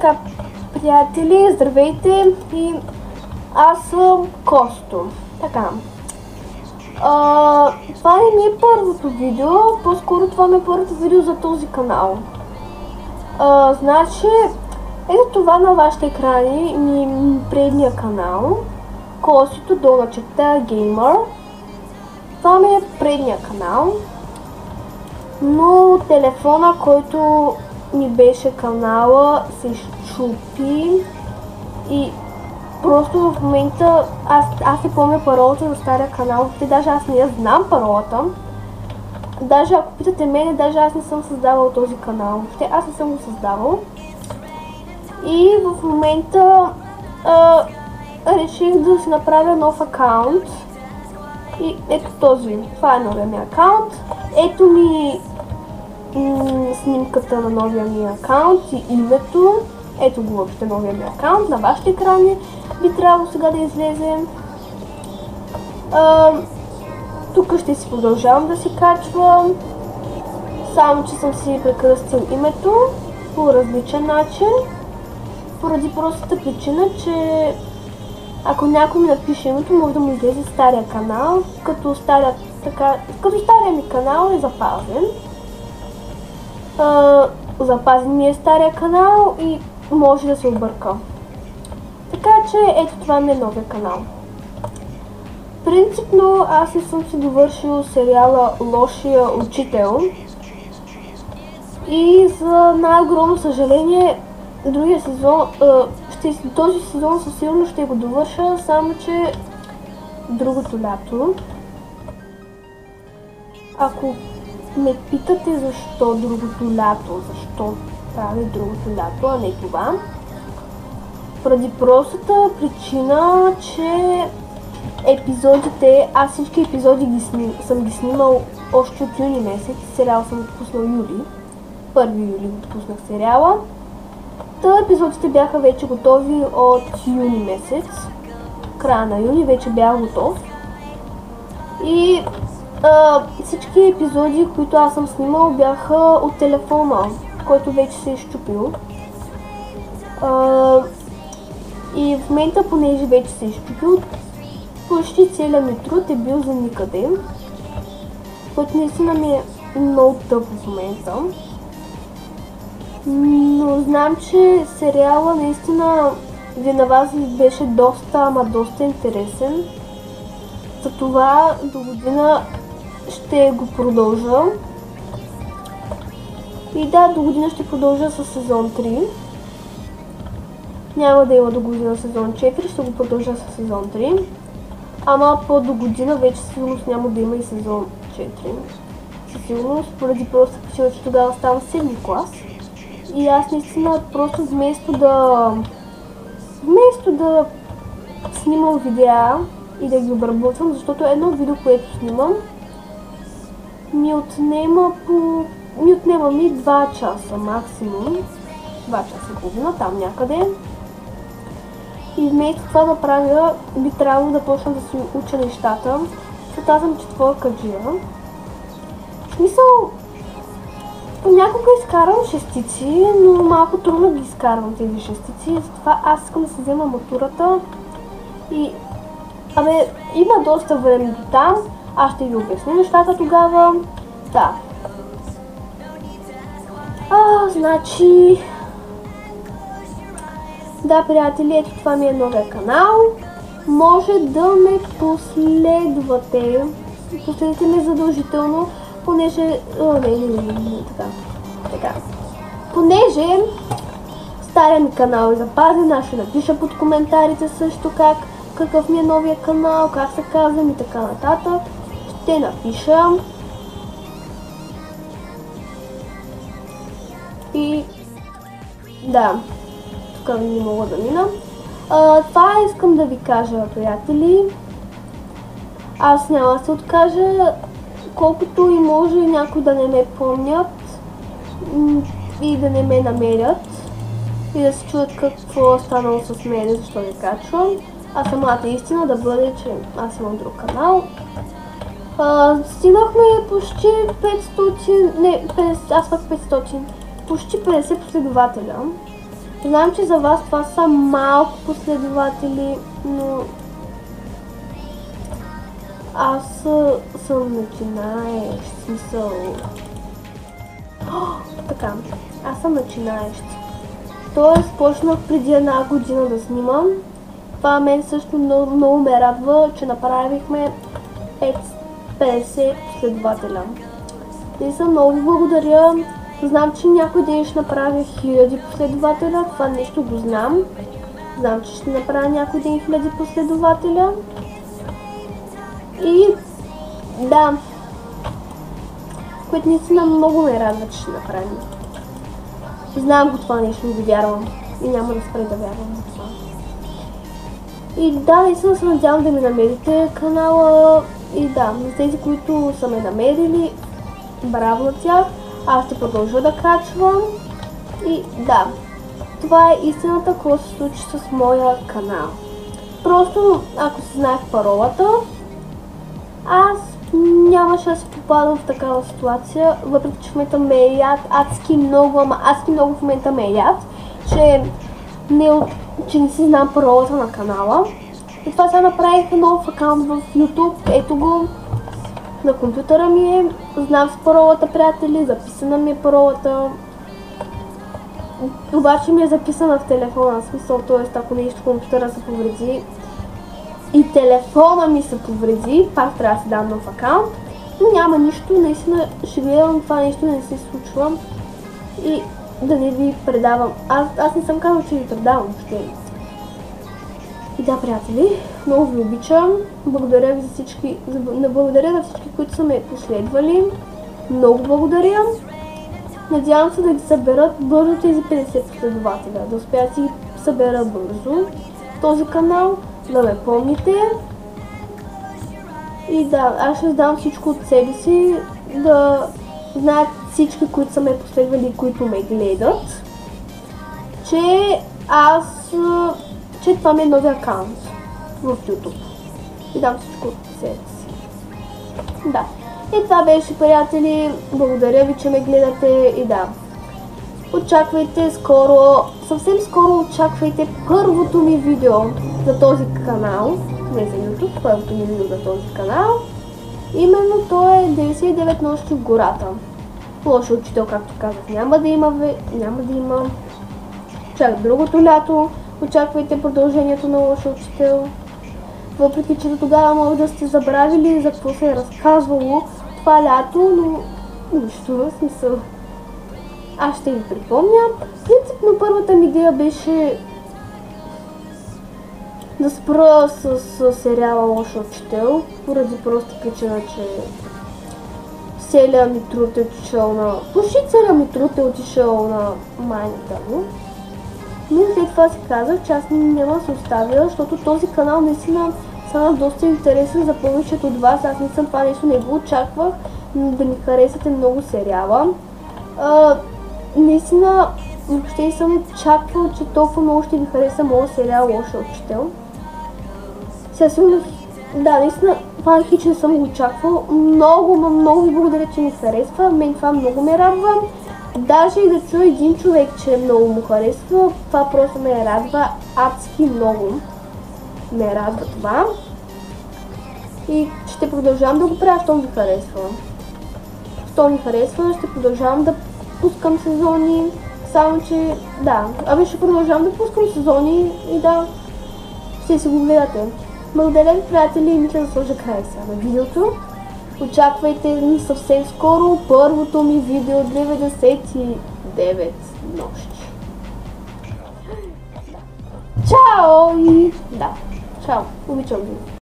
Така, приятели, здравейте, и аз съм Косто. Така. Това не ми е първото видео, по-скоро това ми е първото видео за този канал. Значи, ето това на вашите екрани ми е предния канал. Костито долна геймър. Това ми е предния канал. Но телефона, който ми беше канала, се щупи и просто в момента аз не помня паролата на стария канал, даже аз не я знам паролата. Даже ако питате мене, даже аз не съм създавал този канал, въобще аз не съм го създавал. И в момента реших да си направя нов акаунт. И ето този, това е новия ми акаунт. Ето ми снимката на новия ми акаунт и името. Ето го въобще новия ми акаунт. На вашите екрани би трябвало сега да излезе. Тук ще си продължавам да си качвам. Само че съм си прекръстил името по различен начин. Поради простата причина, че ако някой ми напише името, може да му излезе стария канал, като стария ми канал е запазен. Запазен ми е стария канал и може да се обърка. Така че ето това ми е новия канал. Принципно аз не съм си довършил сериала Лошия учител. И за най-огромно съжаление, другия сезон, този сезон със сигурност ще го довърша, само че другото лято. Ако ме питате защо другото лято, защо прави другото лято, а не това, поради простата причина, че епизодите, аз всички епизоди съм ги снимал още от юни месец, сериал съм отпуснал юли, 1 юли отпуснах сериала. Епизодите бяха вече готови от юни месец, края на юни вече бях готов. И всички епизоди, които аз съм снимал, бяха от телефона, който вече се е щупил. И в момента, понеже вече се е щупил, почти целият ми труд е бил за никъде, което наистина ми е много тъпо в момента. Но знам, че сериала наистина на вас беше доста интересен. Затова до година ще го продължа. И да, до година ще продължа с сезон 3. Няма да има до година сезон 4, ще го продължа с сезон 3. Ама до година вече сигурност няма да има и сезон 4. Със сигурност, поради просто причина, че тогава става 7 клас. И аз наистина просто вместо да снимам видеа и да ги обработвам, защото едно видео, което снимам, ми отнема 2 часа максимум, 2 часа и половина, там някъде. И вместо това да правя, би трябвало да почна да си уча нещата, защото аз съм четворкаджия. В смисъл, понякога изкарвам шестици, но малко трудно ги изкарвам тези шестици, затова аз искам да си взема матурата и има доста време до там, аз ще ви обясня нещата тогава. Да. Значи... Да, приятели, ето това ми е новия канал. Може да ме последвате. Последите ме задължително, понеже... Така. Понеже стария ми канал е запазен, аз ще напиша под коментарите също какъв ми е новия канал, как се казвам и така нататък. Ще напиша. И да, тук не мога да мина. Това искам да ви кажа, приятели. Аз няма да се откажа, колкото и може някой да не ме помнят и да не ме намерят и да се чуят какво е станало с мен, защо не качвам. А самата истина да бъде, че аз имам друг канал. Стигнахме почти 500, не, 50, аз пък 500, почти 50 последователя. Знам, че за вас това са малко последователи, но аз съм начинаещ, в смисъл... Така, аз съм начинаещ. Тоест, почнах преди една година да снимам. Това мен също много ме радва, че направихме 50 последователя. И съм много благодаря. Знам, че някой ден ще направя 1000 последователя. Това нещо го знам. Знам, че ще направя някой ден 1000 последователя. И да, което наистина много ме радва, че ще направим. Знам го това нещо, не го вярвам. И няма да спре да вярвам за това. И да, наистина се надявам да ми намерите канала. И да, за тези, които са ме намерили, браво на тях. Аз ще продължа да качвам. И да, това е истината, какво се случи с моя канал. Просто, ако си знаех паролата, аз нямаше да се попадам в такава ситуация, въпреки че в момента ме е яд адски много, адски много в момента ме е яд, че не си знам паролата на канала. И това сега направих нов акаунт в YouTube, ето го, на компютъра ми е, знам с паролата, приятели, записана ми е паролата. Обаче ми е записана в телефона, в смисъл, т.е. ако нещо компютъра се повреди и телефона ми се повреди, пак трябва да си дам нов акаунт, но няма нищо, наистина ще гледам това нещо да не се случва и да не ви предавам. Аз не съм казал, че ви предавам въобще. И да, приятели, много ви обичам, благодаря ви за всички, благодаря на всички, които са ме последвали, много благодаря. Надявам се да ги съберат бързо тези 50 последователя, да успея да си събера бързо в този канал, да ме помните. И да, аз ще дам всичко от себе си, да знаят всички, които са ме последвали и които ме гледат, че това ми е новия акаунт в YouTube. И дам всичко от себе си. Да. И това беше, приятели. Благодаря ви, че ме гледате и да. Очаквайте скоро, съвсем скоро очаквайте първото ми видео за този канал. Не за YouTube, първото ми видео за този канал. Именно то е 99 нощи в гората. Лоша учител, както казах, няма да има. Чак другото лято. Очаквайте продължението на Лоша учител. Въпреки че до тогава може да сте забравили за какво се е разказвало това лято, но нищо в смисъл. Аз ще ви припомня. Принципно първата ми идея беше да спра с сериала Лоша учител, поради проста причина, че целият ми труд е отишъл на... Почти целият ми труд е отишъл на майната му. Но след това си казах, че аз няма да се оставя, защото този канал наистина стана доста интересен за повечето от вас. Аз наистина това нещо не го очаквах, да ми харесате много сериала. Наистина, въобще не съм очаквал, че толкова много ще ви хареса моят сериал Лоша учител. Сега сигурно, да, наистина, това хич не съм го очаквал. Много ви благодаря, че ми харесва. Мен това много ме радва. Даже и да чуя един човек, че много му харесва, това просто ме радва адски много. Ме радва това. И ще продължавам да го правя, щом ви харесва. Щом ми харесва, ще продължавам да пускам сезони. Само че, да, ще продължавам да пускам сезони и да, ще си го гледате. Благодаря ви, приятели, и мисля да сложа край сега на видеото. Очаквайте ми съвсем скоро първото ми видео 99 нощи. Чао! И да, чао, обичам ви.